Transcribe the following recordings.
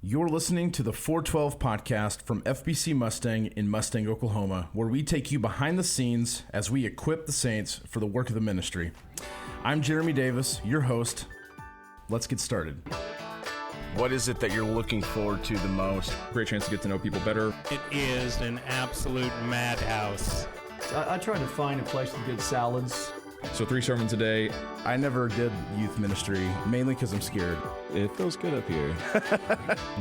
You're listening to the 412 podcast from FBC Mustang in Mustang, Oklahoma, where we take you behind the scenes as we equip the saints for the work of the ministry. I'm Jeremy Davis, your host. Let's get started. What is it that you're looking forward to the most? Great chance to get to know people better. It is an absolute madhouse. I try to find a place with good salads. So 3 sermons a day. I never did youth ministry, mainly because I'm scared. It feels good up here.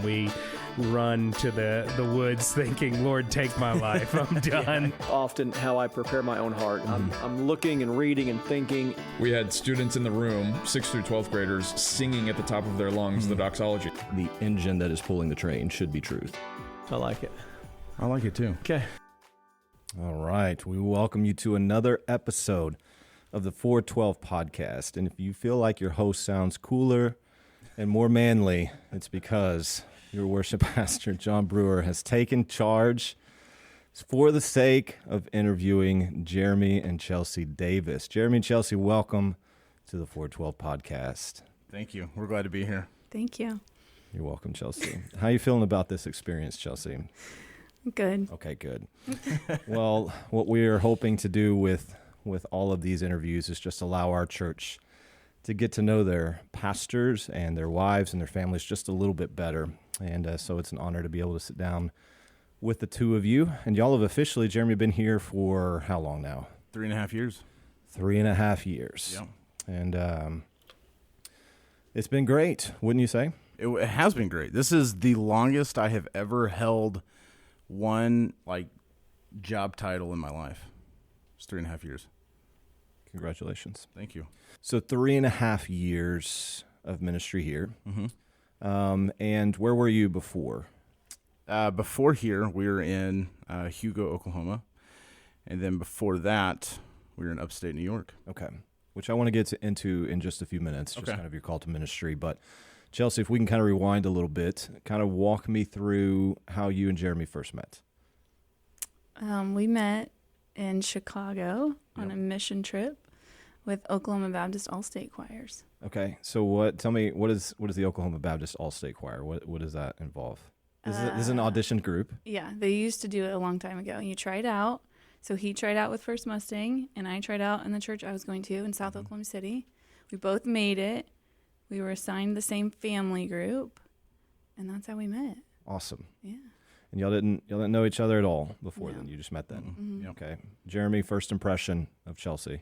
We run to the woods thinking, Lord, take my life. I'm done. Often how I prepare my own heart. I'm looking and reading and thinking. We had students in the room, 6th through 12th graders, singing at the top of their lungs the doxology. The engine that is pulling the train should be truth. I like it. I like it too. Okay. All right. We welcome you to another episode of the 412 podcast. And if you feel like your host sounds cooler and more manly, it's because your worship pastor, John Brewer, has taken charge for the sake of interviewing Jeremy and Chelsea Davis. Jeremy and Chelsea, welcome to the 412 podcast. Thank you. We're glad to be here. Thank you. You're welcome, Chelsea. How are you feeling about this experience, Chelsea? Good. Okay, good. Well, what we are hoping to do with all of these interviews is just allow our church to get to know their pastors and their wives and their families just a little bit better. And so it's an honor to be able to sit down with the two of you. And y'all have officially, Jeremy, been here for how long now? 3.5 years. 3.5 years. Yeah. And it's been great, wouldn't you say? It has been great. This is the longest I have ever held one job title in my life. It's 3.5 years. Congratulations. Thank you. So 3.5 years of ministry here. Mm-hmm. And where were you before? Before here, we were in Hugo, Oklahoma. And then before that, we were in upstate New York. Okay. Which I want to get into in just a few minutes, just Okay. kind of your call to ministry. But Chelsea, if we can kind of rewind a little bit, kind of walk me through how you and Jeremy first met. We met in Chicago on Yep. a mission trip with Oklahoma Baptist All-State Choirs. Okay. So tell me, what is the Oklahoma Baptist All-State Choir? What does that involve? This is an audition group. Yeah, they used to do it a long time ago. You tried out. So he tried out with First Mustang, and I tried out in the church I was going to in South Oklahoma City. We both made it. We were assigned the same family group, and that's how we met. Awesome. Yeah. And y'all didn't know each other at all before No. then. You just met then. Mm-hmm. Yep. Okay. Jeremy, first impression of Chelsea.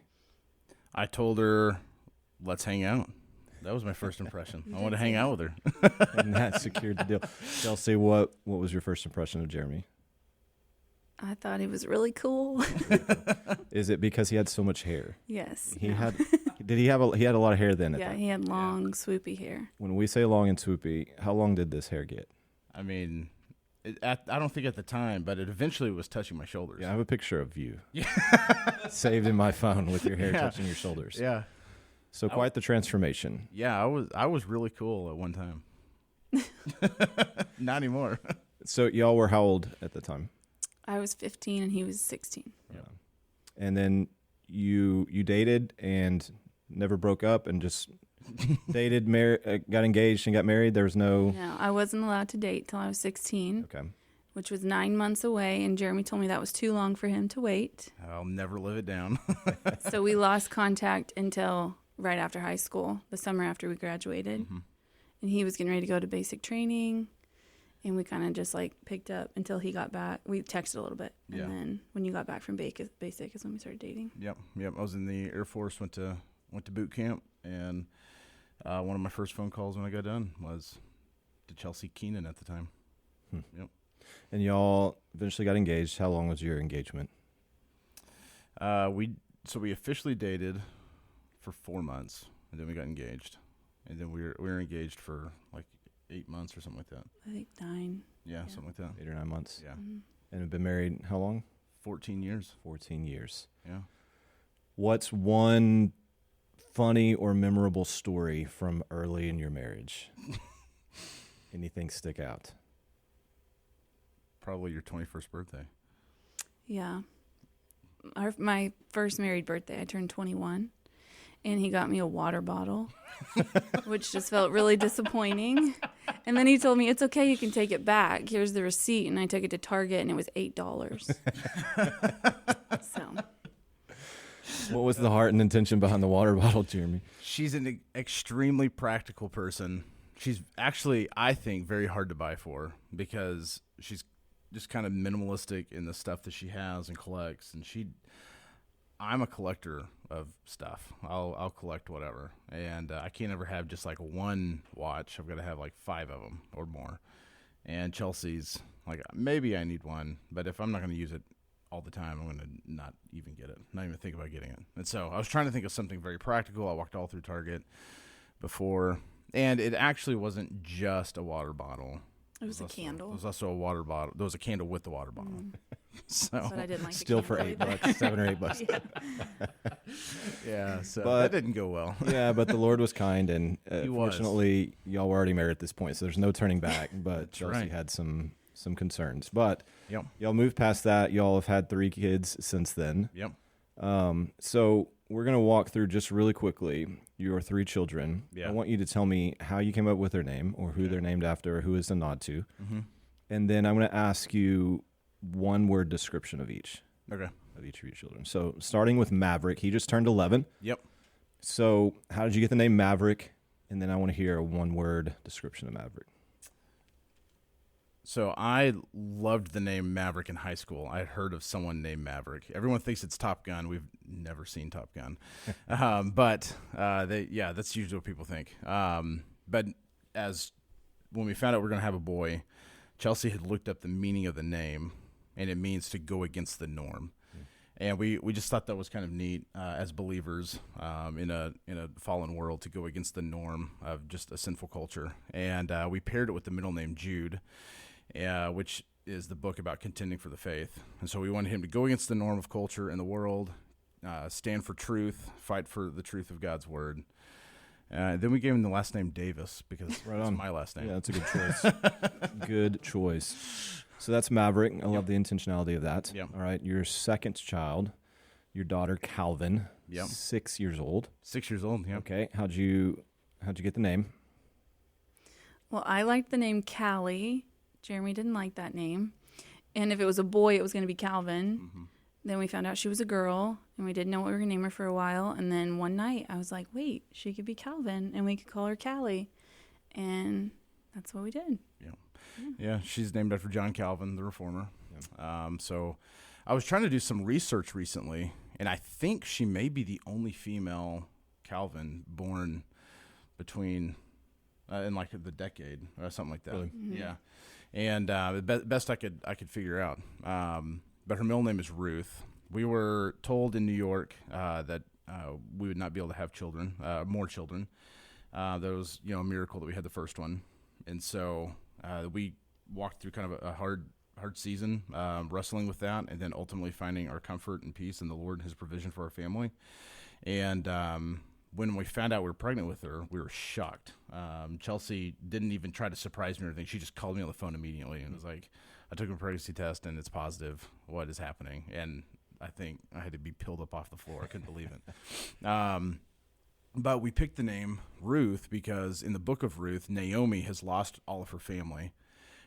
I told her, let's hang out. That was my first impression. I wanted to hang out with her. And that secured the deal. Chelsea, what was your first impression of Jeremy? I thought he was really cool. Is it because he had so much hair? Yes. He No. had he had a lot of hair then at Yeah, that. he had long, swoopy hair. When we say long and swoopy, how long did this hair get? I mean, I don't think at the time, but it eventually was touching my shoulders. Yeah, I have a picture of you saved in my phone with your hair Yeah. touching your shoulders. Yeah. So quite the transformation. Yeah, I was really cool at one time. Not anymore. So y'all were how old at the time? I was 15 and he was 16. And then you dated and never broke up and just dated, got engaged and got married. There was no. No, I wasn't allowed to date till I was 16, Okay. which was 9 months away, and Jeremy told me that was too long for him to wait. I'll never live it down. So we lost contact until right after high school, the summer after we graduated. Mm-hmm. And he was getting ready to go to basic training, and we kind of just picked up until he got back. We texted a little bit, and Yeah. then when you got back from basic is when we started dating. Yep. I was in the Air Force, went to boot camp, and one of my first phone calls when I got done was to Chelsea Keenan at the time. Yep. And y'all eventually got engaged. How long was your engagement? We officially dated for 4 months, and then we got engaged, and then we were engaged for 8 months or something like that. I think 9. Yeah, something like that. 8 or 9 months. Yeah. Mhm. And have been married how long? 14 years. 14 years. Yeah. What's one funny or memorable story from early in your marriage? Anything stick out? Probably your 21st birthday. Yeah. My first married birthday, I turned 21, and he got me a water bottle, which just felt really disappointing. And then he told me, it's okay, you can take it back. Here's the receipt. And I took it to Target, and it was $8. So, What was the heart and intention behind the water bottle, Jeremy? She's an extremely practical person. She's actually, I think, very hard to buy for because she's just kind of minimalistic in the stuff that she has and collects. And I'm a collector of stuff. I'll collect whatever. And I can't ever have just like one watch. I've got to have like 5 of them or more. And Chelsea's like, maybe I need one, but if I'm not going to use it all the time, I'm going to not even get it, not even think about getting it. And so I was trying to think of something very practical. I walked all through Target before, and it actually wasn't just a water bottle. it was a candle. There was also a water bottle. There was a candle with the water bottle. So But I didn't like Still the for candle either. $8, $7 or $8. yeah, so But- that didn't go well. Yeah, but the Lord was kind, and He was. fortunately, y'all were already married at this point, so there's no turning back. But Chelsea right. had some concerns. But Yep. y'all moved past that. Y'all have had 3 kids since then. Yep. So we're going to walk through just really quickly your 3 children. Yeah. I want you to tell me how you came up with their name or who they're named after or who is a nod to. Mm-hmm. And then I'm going to ask you one word description of each Okay. of your children. So starting with Maverick, he just turned 11. Yep. So how did you get the name Maverick? And then I want to hear a one word description of Maverick. So I loved the name Maverick in high school. I had heard of someone named Maverick. Everyone thinks it's Top Gun. We've never seen Top Gun. But that's usually what people think. But when we found out we were going to have a boy, Chelsea had looked up the meaning of the name, and it means to go against the norm. And we just thought that was kind of neat as believers in a fallen world to go against the norm of just a sinful culture. And we paired it with the middle name Jude, which is the book about contending for the faith. And so we wanted him to go against the norm of culture in the world, stand for truth, fight for the truth of God's word. Then we gave him the last name Davis because it's my last name. Yeah, that's a good choice. Good choice. So that's Maverick. I love the intentionality of that. Yep. All right. Your second child, your daughter Calvin, Yep. 6 years old. 6 years old. Yeah. Okay. How'd you get the name? Well, I liked the name Callie. Jeremy didn't like that name. And if it was a boy, it was going to be Calvin. Mm-hmm. Then we found out she was a girl, and we didn't know what we were going to name her for a while. And then one night, I was like, wait, she could be Calvin, and we could call her Callie. And that's what we did. Yeah, she's named after John Calvin, the reformer. So I was trying to do some research recently, and I think she may be the only female Calvin born between in like the decade or something like that. Really? Mm-hmm. Yeah, and the best I could figure out. But her middle name is Ruth. We were told in New York that we would not be able to have children, more children. That was a miracle that we had the first one, and so we walked through kind of a hard season, wrestling with that, and then ultimately finding our comfort and peace in the Lord and His provision for our family. And when we found out we were pregnant with her, we were shocked. Chelsea didn't even try to surprise me or anything. She just called me on the phone immediately and was like, I took a pregnancy test and it's positive. What is happening? And I think I had to be peeled up off the floor. I couldn't believe it. But we picked the name Ruth because in the book of Ruth, Naomi has lost all of her family,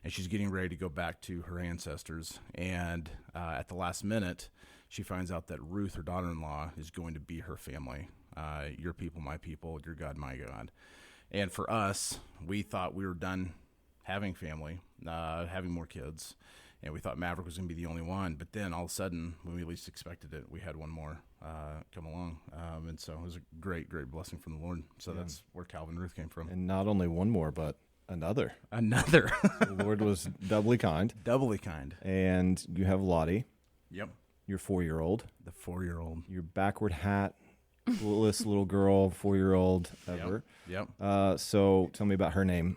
and she's getting ready to go back to her ancestors. And at the last minute, she finds out that Ruth, her daughter-in-law, is going to be her family. Your people, my people, your God, my God. And for us, we thought we were done having family, having more kids, and we thought Maverick was going to be the only one. But then all of a sudden, when we least expected it, we had one more come along. And so it was a great, great blessing from the Lord. So that's where Calvin Ruth came from. And not only one more, but another. Another. The Lord was doubly kind. Doubly kind. And you have Lottie, Yep. your 4-year-old, The 4-year-old. your backward hat, coolest little girl, 4-year-old ever. Yep. So tell me about her name.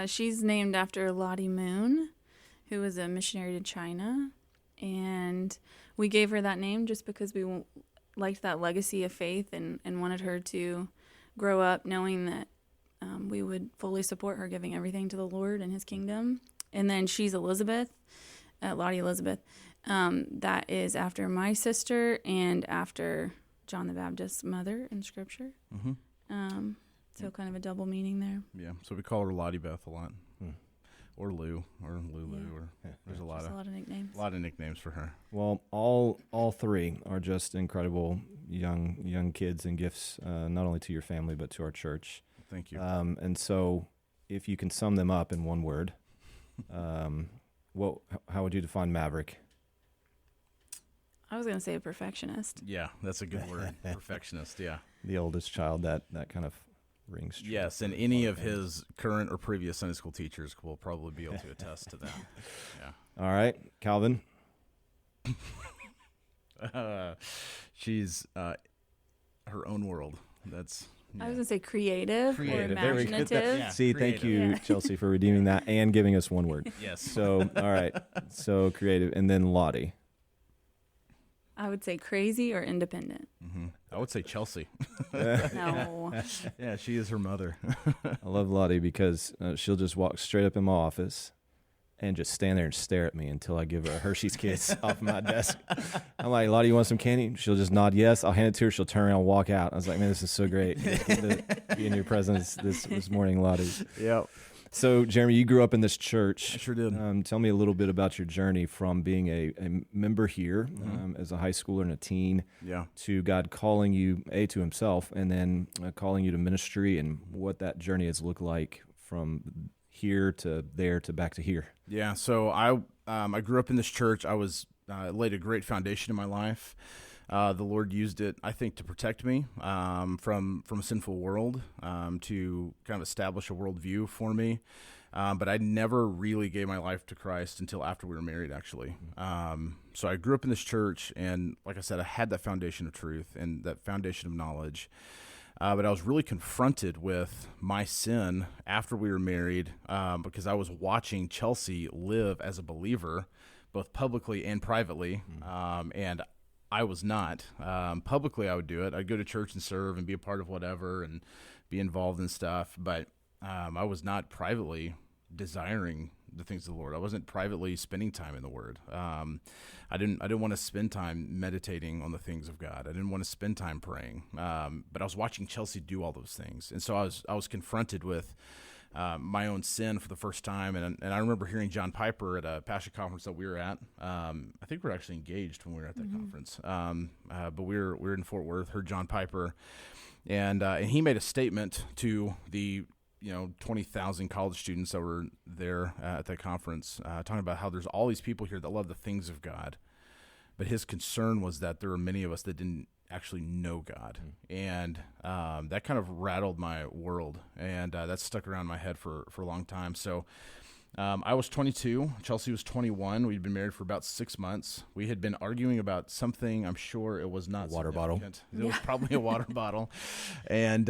She's named after Lottie Moon, who was a missionary to China. And we gave her that name just because we liked that legacy of faith and wanted her to grow up knowing that we would fully support her, giving everything to the Lord and His kingdom. And then she's Elizabeth, Lottie Elizabeth. That is after my sister and after John the Baptist's mother in Scripture. Mm-hmm. So kind of a double meaning there. Yeah, so we call her Lottie Beth a lot, Hmm. or Lou, or Lulu, Yeah. or there's a lot Just a of lot of nicknames. nicknames for her. Well, all three are just incredible young kids and gifts, not only to your family but to our church. Thank you. And so, if you can sum them up in one word, how would you define Maverick? I was going to say a perfectionist. Yeah, that's a good word. Perfectionist. Yeah. The oldest child, that kind of rings true. Yes, and any of his current or previous Sunday school teachers will probably be able to attest to that. Yeah. All right, Calvin. She's her own world. That's. I was going to say creative, Creative. or There we go. imaginative. Yeah. See, thank creative. you, Yeah. Chelsea, for redeeming that and giving us one word. Yes. So, all right, so creative, and then Lottie. I would say crazy or independent. I would say Chelsea. No. Yeah, she is her mother. I love Lottie because she'll just walk straight up in my office and just stand there and stare at me until I give her a Hershey's Kiss off my desk. I'm like, Lottie, you want some candy? She'll just nod yes. I'll hand it to her. She'll turn around and walk out. I was like, man, this is so great to be in your presence this morning, Lottie. Yep. So, Jeremy, you grew up in this church. I sure did. Tell me a little bit about your journey from being a member here as a high schooler and a teen Yeah. to God calling you, to himself, and then calling you to ministry, and what that journey has looked like from here to there to back to here. Yeah, so I grew up in this church. I was laid a great foundation in my life. The Lord used it, I think, to protect me from a sinful world, to kind of establish a worldview for me. But I never really gave my life to Christ until after we were married, actually. So I grew up in this church, and like I said, I had that foundation of truth and that foundation of knowledge. But I was really confronted with my sin after we were married, because I was watching Chelsea live as a believer, both publicly and privately, and I was not. Publicly, I would do it. I'd go to church and serve and be a part of whatever and be involved in stuff, but I was not privately desiring the things of the Lord. I wasn't privately spending time in the Word. I didn't want to spend time meditating on the things of God. I didn't want to spend time praying. But I was watching Chelsea do all those things, and so I was confronted with my own sin for the first time. And I remember hearing John Piper at a pastor conference that we were at. I think we were actually engaged when we were at that conference. But we were in Fort Worth. Heard John Piper, and he made a statement to the 20,000 college students that were there at that conference, talking about how there's all these people here that love the things of God, but his concern was that there were many of us that didn't actually know God, and that kind of rattled my world, and that stuck around my head for a long time. So I was 22, Chelsea was 21. We'd been married for about 6 months. We had been arguing about something. I'm sure it was not A water bottle. significant. It was probably a water bottle, and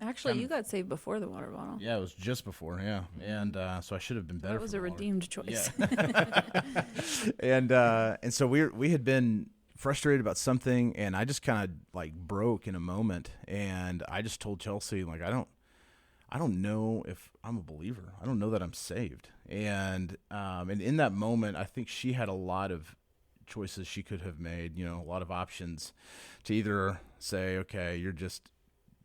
Actually, you got saved before the water bottle. yeah, it was just before, and so I should have been better. That was for a the water. redeemed choice. Yeah. and so we had been frustrated about something, and I just kind of like broke in a moment, and I just told Chelsea, like, I don't know if I'm a believer. I don't know that I'm saved. And in that moment, I think she had a lot of choices she could have made, a lot of options to either say, okay, you're just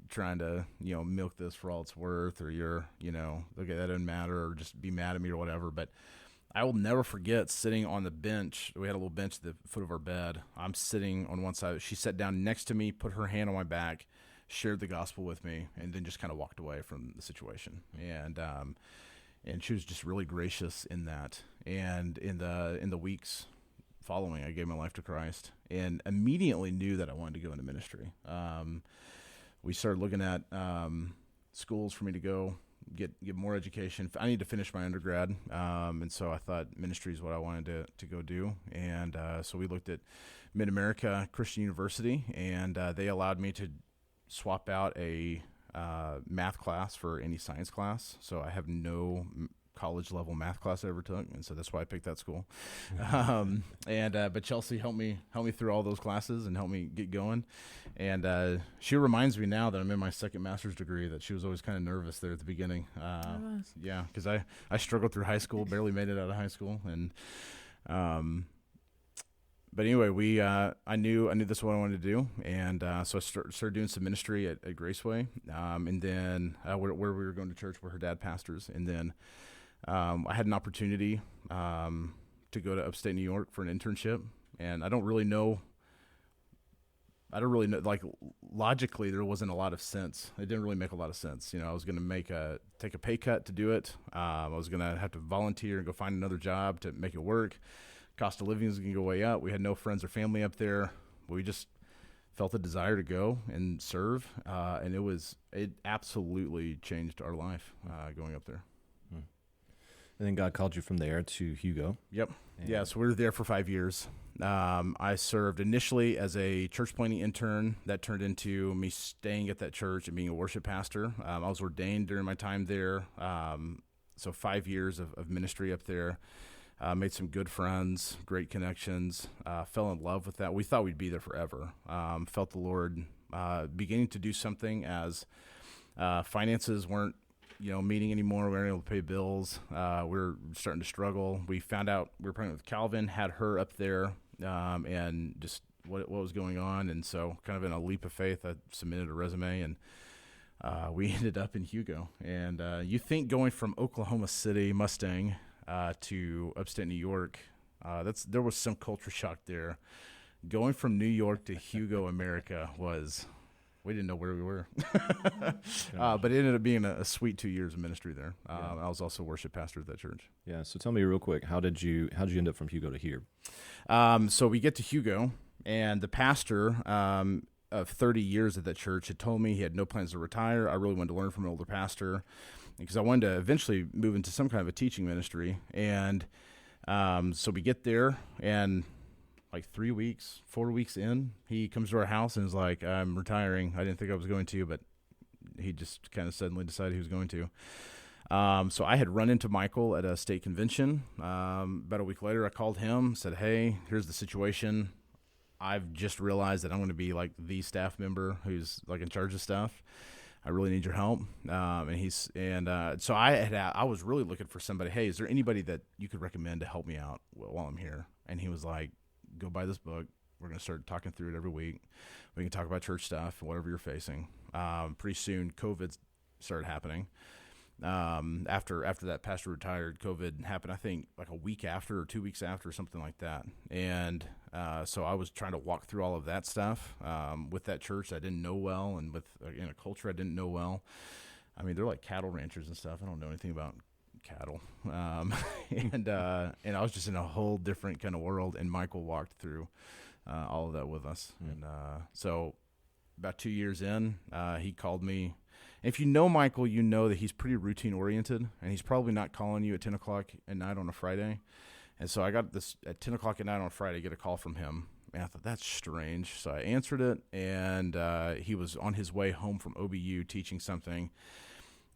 trying to, milk this for all it's worth, or you're, okay, that doesn't matter, or just be mad at me or whatever. But I will never forget sitting on the bench. We had a little bench at the foot of our bed. I'm sitting on one side. She sat down next to me, put her hand on my back, shared the gospel with me, and then just kind of walked away from the situation. And she was just really gracious in that. And in the weeks following, I gave my life to Christ and immediately knew that I wanted to go into ministry. We started looking at schools for me to go get more education. I need to finish my undergrad, and so I thought ministry is what I wanted to go do. And so we looked at Mid-America Christian University, and they allowed me to swap out a math class for any science class. So I have no college level math class I ever took, and so that's why I picked that school. But Chelsea helped me through all those classes and helped me get going. And she reminds me now that I'm in my second master's degree that she was always kind of nervous there at the beginning. Yeah, because I struggled through high school, barely made it out of high school, and but but anyway, I knew this is what I wanted to do, and so I started doing some ministry at Graceway, and then where we were going to church where her dad pastors, and then I had an opportunity to go to upstate New York for an internship, and I don't really know. Like logically, there wasn't a lot of sense. It didn't really make a lot of sense. I was going to take a pay cut to do it. I was going to have to volunteer and go find another job to make it work. Cost of living was going to go way up. We had no friends or family up there. We just felt a desire to go and serve, and it absolutely changed our life going up there. And then God called you from there to Hugo. Yep. Yeah, so we were there for 5 years. I served initially as a church planting intern. That turned into me staying at that church and being a worship pastor. I was ordained during my time there. So 5 years of ministry up there. Made some good friends, great connections. Fell in love with that. We thought we'd be there forever. Felt the Lord beginning to do something as finances weren't meeting anymore. We weren't able to pay bills. We were starting to struggle. We found out we were pregnant with Calvin, had her up there, and just what was going on. And so kind of in a leap of faith, I submitted a resume, and we ended up in Hugo. And you think going from Oklahoma City, Mustang, to upstate New York, there was some culture shock there. Going from New York to Hugo, America we didn't know where we were. But it ended up being a sweet 2 years of ministry there. I was also worship pastor at that church. Yeah. So tell me real quick, how did you end up from Hugo to here? So we get to Hugo, and the pastor of 30 years at that church had told me he had no plans to retire. I really wanted to learn from an older pastor because I wanted to eventually move into some kind of a teaching ministry. And so we get there, and like 4 weeks in, he comes to our house and is like, I'm retiring. I didn't think I was going to, but he just kind of suddenly decided he was going to. So I had run into Michael at a state convention. About a week later, I called him, said, hey, here's the situation. I've just realized that I'm going to be like the staff member who's like in charge of stuff. I really need your help. So I was really looking for somebody. Hey, is there anybody that you could recommend to help me out while I'm here? And he was like, go buy this book. We're going to start talking through it every week. We can talk about church stuff and whatever you're facing. Pretty soon, COVID started happening. After that pastor retired, COVID happened, I think, like a week after or 2 weeks after, something like that. And so I was trying to walk through all of that stuff with that church I didn't know well, and with in a culture I didn't know well. I mean, they're like cattle ranchers and stuff. I don't know anything about cattle. And I was just in a whole different kind of world, and Michael walked through all of that with us. And so about 2 years in, he called me. If you know Michael, you know that he's pretty routine oriented, and he's probably not calling you at 10 o'clock at night on a Friday. And so I got this at 10 o'clock at night on a Friday, get a call from him. And I thought, that's strange. So I answered it, and he was on his way home from OBU teaching something.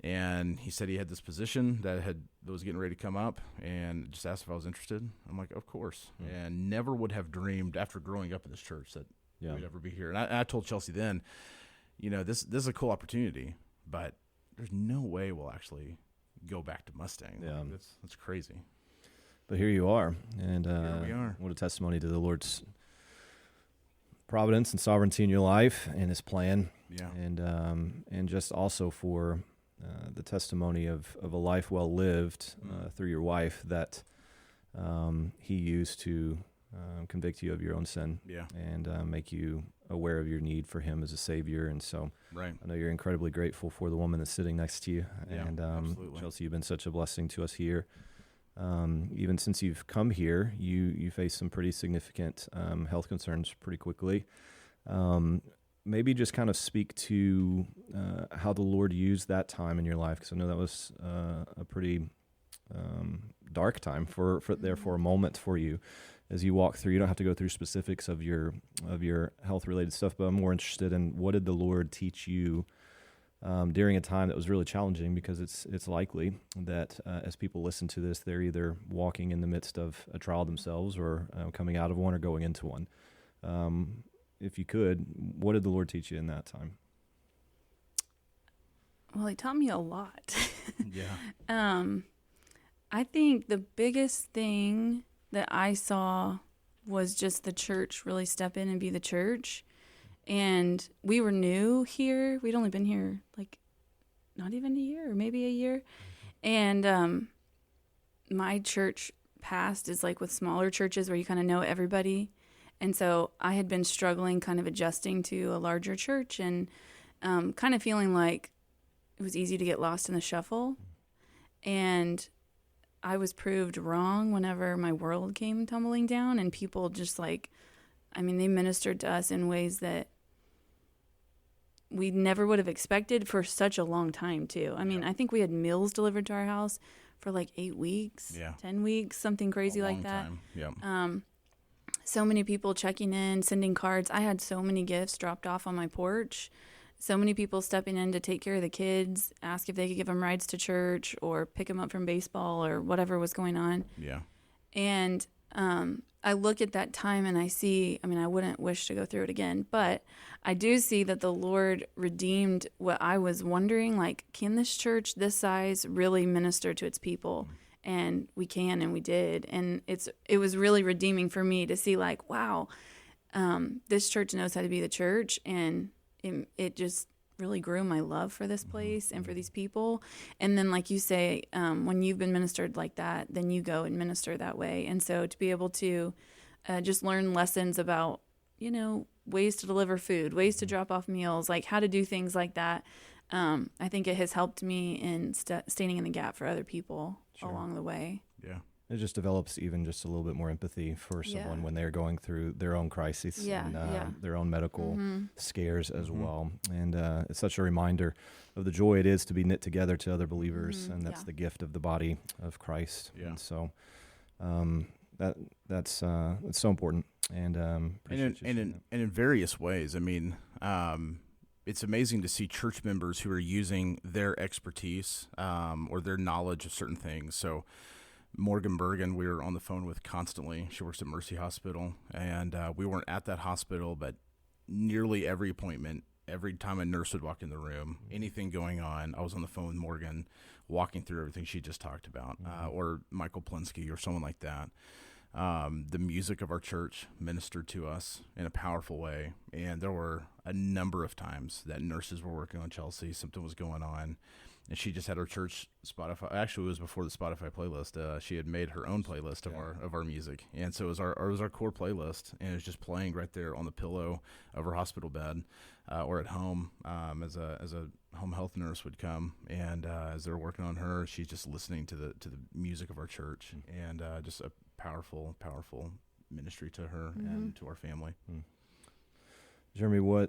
And he said he had this position that was getting ready to come up, and just asked if I was interested. I'm like, of course. And never would have dreamed after growing up in this church that we'd ever be here. And I told Chelsea then, this is a cool opportunity, but there's no way we'll actually go back to Mustang. Yeah. Like, that's crazy. But here you are. And here we are. What a testimony to the Lord's providence and sovereignty in your life and his plan. Yeah. And just also for the testimony of a life well lived through your wife that he used to convict you of your own sin, and make you aware of your need for him as a Savior. And so right. I know you're incredibly grateful for the woman that's sitting next to you. Yeah, and absolutely. Chelsea, you've been such a blessing to us here. Even since you've come here, you face some pretty significant health concerns pretty quickly. Maybe just kind of speak to how the Lord used that time in your life, because I know that was a pretty dark time for a moment for you as you walk through. You don't have to go through specifics of your health related stuff, but I'm more interested in what did the Lord teach you during a time that was really challenging, because it's likely that as people listen to this, they're either walking in the midst of a trial themselves or coming out of one or going into one. If you could, what did the Lord teach you in that time? Well, he taught me a lot. Yeah. I think the biggest thing that I saw was just the church really step in and be the church. And we were new here. We'd only been here like not even a year or maybe a year. And my church past is like with smaller churches where you kind of know everybody. And so I had been struggling kind of adjusting to a larger church and kind of feeling like it was easy to get lost in the shuffle. And I was proved wrong whenever my world came tumbling down, and people just like, I mean, they ministered to us in ways that we never would have expected for such a long time too. I mean, I think we had meals delivered to our house for like 8 weeks, 10 weeks, something crazy like that. Yeah. So many people checking in, sending cards. I had so many gifts dropped off on my porch. So many people stepping in to take care of the kids, ask if they could give them rides to church or pick them up from baseball or whatever was going on. Yeah. And I look at that time and I see, I mean, I wouldn't wish to go through it again, but I do see that the Lord redeemed what I was wondering, like, can this church this size really minister to its people? And we can, and we did. And it was really redeeming for me to see, like, wow, this church knows how to be the church. And it just really grew my love for this place and for these people. And then, like you say, when you've been ministered like that, then you go and minister that way. And so to be able to just learn lessons about, you know, ways to deliver food, ways to drop off meals, like how to do things like that, I think it has helped me in standing in the gap for other people along the way. Yeah. It just develops even just a little bit more empathy for someone when they're going through their own crises and their own medical scares as well. And it's such a reminder of the joy it is to be knit together to other believers, and that's the gift of the body of Christ. Yeah. And so that's so important. And in various ways. I mean, it's amazing to see church members who are using their expertise or their knowledge of certain things. So Morgan Bergen, we were on the phone with constantly. She works at Mercy Hospital, and we weren't at that hospital, but nearly every appointment, every time a nurse would walk in the room, anything going on, I was on the phone with Morgan, walking through everything she just talked about, or Michael Plinsky or someone like that. The music of our church ministered to us in a powerful way, and there were a number of times that nurses were working on Chelsea, something was going on, and she just had her church Spotify. Actually, it was before the Spotify playlist. She had made her own playlist of our music, and so it was our core playlist, and it was just playing right there on the pillow of her hospital bed, or at home as a home health nurse would come, and as they're working on her, she's just listening to the music of our church, and just a powerful ministry to her and to our family. Jeremy,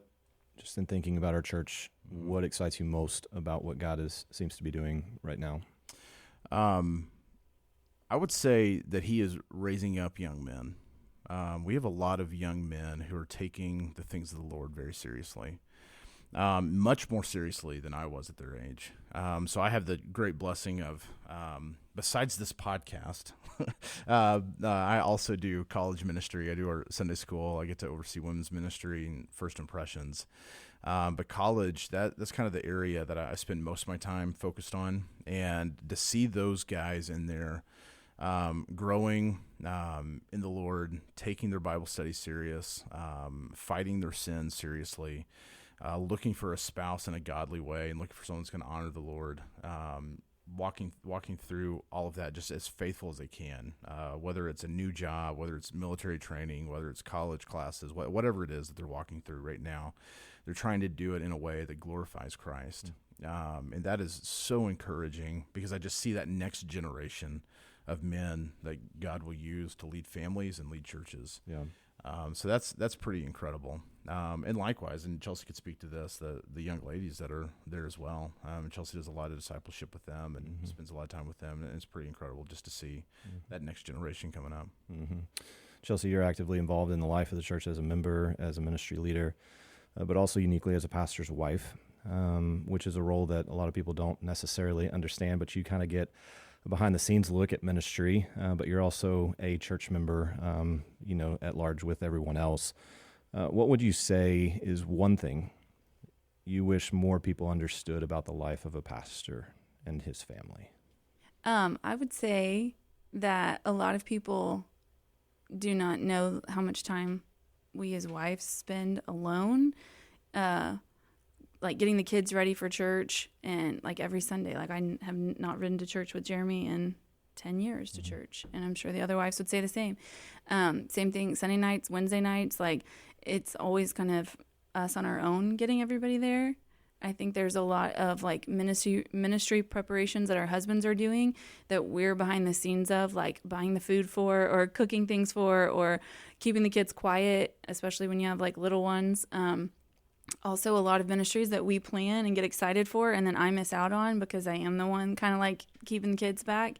just in thinking about our church, what excites you most about what God seems to be doing right now? I would say that He is raising up young men. We have a lot of young men who are taking the things of the Lord very seriously, much more seriously than I was at their age. So I have the great blessing of, besides this podcast, I also do college ministry. I do our Sunday school. I get to oversee women's ministry and First Impressions. But college, that's kind of the area that I spend most of my time focused on. And to see those guys in there growing in the Lord, taking their Bible study serious, fighting their sins seriously, looking for a spouse in a godly way, and looking for someone that's going to honor the Lord, walking through all of that just as faithful as they can, whether it's a new job, whether it's military training, whether it's college classes, whatever it is that they're walking through right now, they're trying to do it in a way that glorifies Christ. And that is so encouraging, because I just see that next generation of men that God will use to lead families and lead churches. Yeah. So that's pretty incredible. And likewise, and Chelsea could speak to this, the young ladies that are there as well. Chelsea does a lot of discipleship with them and spends a lot of time with them, and it's pretty incredible just to see that next generation coming up. Chelsea, you're actively involved in the life of the church as a member, as a ministry leader, but also uniquely as a pastor's wife, which is a role that a lot of people don't necessarily understand, but you kind of get a behind-the-scenes look at ministry, but you're also a church member, at large with everyone else. What would you say is one thing you wish more people understood about the life of a pastor and his family? I would say that a lot of people do not know how much time we as wives spend alone, like getting the kids ready for church, and like every Sunday, like I have not ridden to church with Jeremy in 10 years to church, and I'm sure the other wives would say the same. Same thing, Sunday nights, Wednesday nights, like it's always kind of us on our own getting everybody there. I think there's a lot of like ministry preparations that our husbands are doing that we're behind the scenes of, like buying the food for, or cooking things for, or keeping the kids quiet, especially when you have like little ones. Also, a lot of ministries that we plan and get excited for, and then I miss out on because I am the one kind of like keeping the kids back,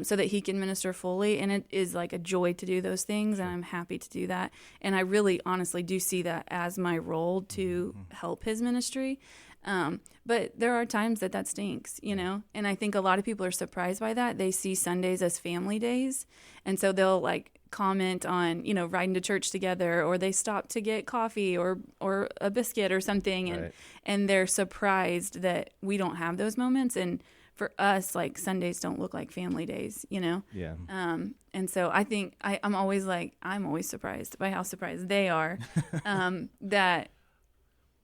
so that he can minister fully. And it is like a joy to do those things, and I'm happy to do that. And I really honestly do see that as my role to help his ministry. But there are times that stinks, you know, and I think a lot of people are surprised by that. They see Sundays as family days, and so they'll like comment on, you know, riding to church together, or they stop to get coffee or a biscuit or something, and and they're surprised that we don't have those moments. And for us, like Sundays don't look like family days, you know? Yeah. And so I think I'm always surprised by how surprised they are that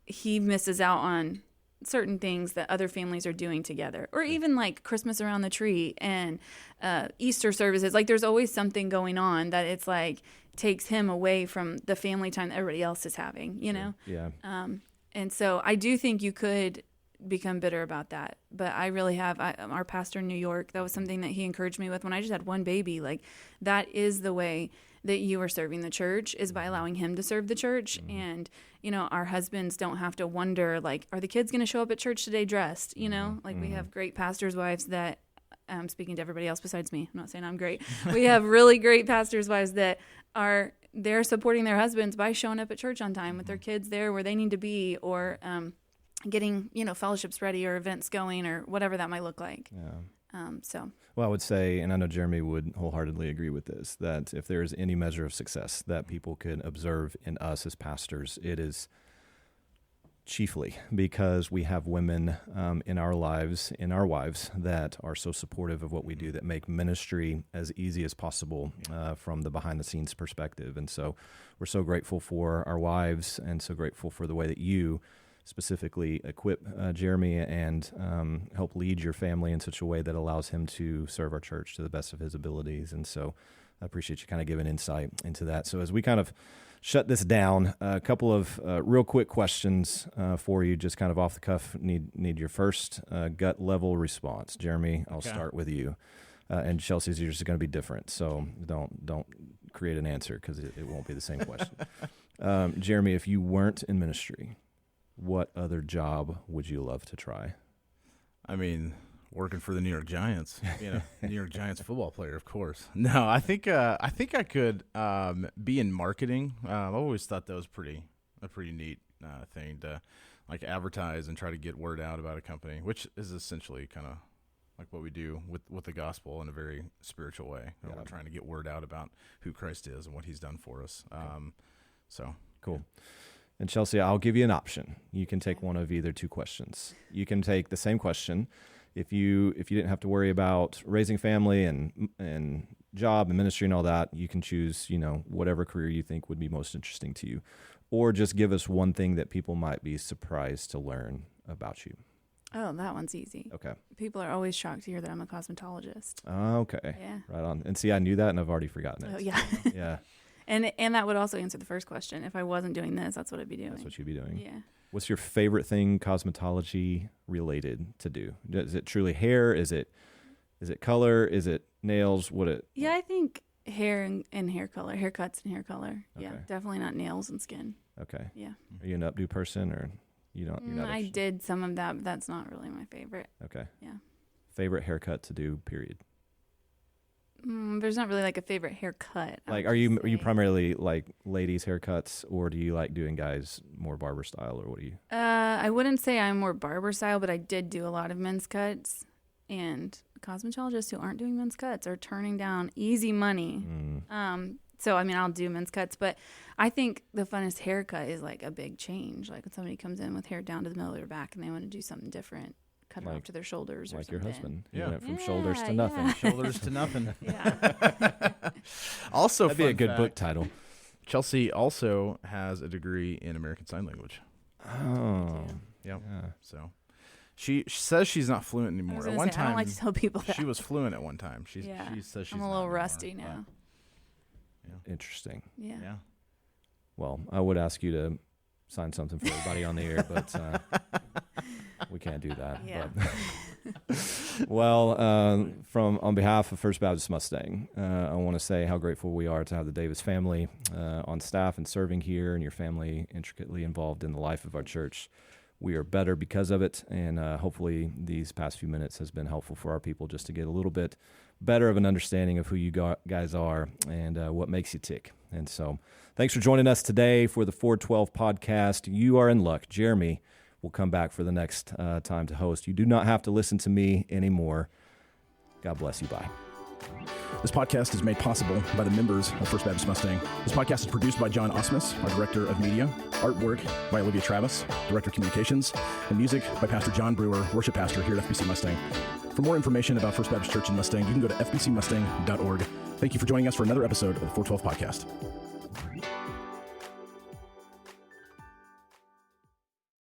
he misses out on certain things that other families are doing together, or even like Christmas around the tree and Easter services. Like there's always something going on that it's like takes him away from the family time that everybody else is having, you know? Yeah. And so I do think you could become bitter about that. But I really have. Our pastor in New York, that was something that he encouraged me with when I just had one baby. Like that is the way that you are serving the church, is by allowing him to serve the church. And, you know, our husbands don't have to wonder, like, are the kids going to show up at church today dressed? You know, like we have great pastors' wives that, I'm speaking to everybody else besides me, I'm not saying I'm great. We have really great pastors' wives that they're supporting their husbands by showing up at church on time with their kids there where they need to be, or getting, you know, fellowships ready or events going or whatever that might look like. Yeah. So. Well, I would say, and I know Jeremy would wholeheartedly agree with this, that if there is any measure of success that people can observe in us as pastors, it is chiefly because we have women in our lives, in our wives, that are so supportive of what we do, that make ministry as easy as possible from the behind-the-scenes perspective. And so we're so grateful for our wives, and so grateful for the way that you specifically equip Jeremy and help lead your family in such a way that allows him to serve our church to the best of his abilities. And so I appreciate you kind of giving insight into that. So as we kind of shut this down, a couple of real quick questions for you, just kind of off the cuff. Need your first gut level response. Jeremy, I'll start with you. And Chelsea's yours is going to be different, so don't create an answer because it won't be the same question. Jeremy, if you weren't in ministry, what other job would you love to try? I mean, working for the New York Giants, you know, New York Giants football player, of course. No, I think I could be in marketing. I've always thought that was a pretty neat thing to like advertise and try to get word out about a company, which is essentially kind of like what we do with the gospel in a very spiritual way. You know, we're trying to get word out about who Christ is and what he's done for us. So cool. Yeah. And Chelsea, I'll give you an option. You can take one of either two questions. You can take the same question. If you didn't have to worry about raising family and job and ministry and all that, you can choose, you know, whatever career you think would be most interesting to you. Or just give us one thing that people might be surprised to learn about you. Oh, that one's easy. Okay. People are always shocked to hear that I'm a cosmetologist. Okay. Yeah. Right on. And see, I knew that and I've already forgotten it. Oh, yeah. Yeah. And that would also answer the first question. If I wasn't doing this, that's what I'd be doing. That's what you'd be doing. Yeah. What's your favorite thing cosmetology related to do? Is it truly hair? Is it color? Is it nails? Yeah, I think hair and hair color, haircuts and hair color. Okay. Yeah, definitely not nails and skin. Okay. Yeah. Are you an updo person, or you don't? You're not I did some of that, but that's not really my favorite. Okay. Yeah. Favorite haircut to do? Period. There's not really like a favorite haircut. Like, are you primarily like ladies haircuts, or do you like doing guys more barber style, or what do you? I wouldn't say I'm more barber style, but I did do a lot of men's cuts, and cosmetologists who aren't doing men's cuts are turning down easy money. So I mean, I'll do men's cuts, but I think the funnest haircut is like a big change. Like when somebody comes in with hair down to the middle of their back and they want to do something different. Cut it off to their shoulders, or like something. your husband. Yeah. He went from shoulders to nothing. Shoulders to nothing. Yeah. Also, That'd be a fun good fact, book title. Chelsea also has a degree in American Sign Language. Oh, Yep. yeah. So she says she's not fluent I anymore. was At gonna one say, I don't time, like to tell people that. she was fluent at one time. She Yeah. says she's I'm a not little anymore, rusty but, now. Interesting. Yeah. Yeah. Well, I would ask you to sign something for everybody on the air, but we can't do that. Yeah. But well, on behalf of First Baptist Mustang, I want to say how grateful we are to have the Davis family on staff and serving here, and your family intricately involved in the life of our church. We are better because of it, and hopefully these past few minutes has been helpful for our people just to get a little bit better of an understanding of who you guys are and what makes you tick. And so thanks for joining us today for the 412 podcast. You are in luck. Jeremy will come back for the next time to host. You do not have to listen to me anymore. God bless you. Bye. This podcast is made possible by the members of First Baptist Mustang. This podcast is produced by John Osmus, our Director of Media, artwork by Olivia Travis, Director of Communications, and music by Pastor John Brewer, Worship Pastor here at FBC Mustang. For more information about First Baptist Church in Mustang, you can go to fbcmustang.org. Thank you for joining us for another episode of the 412 Podcast.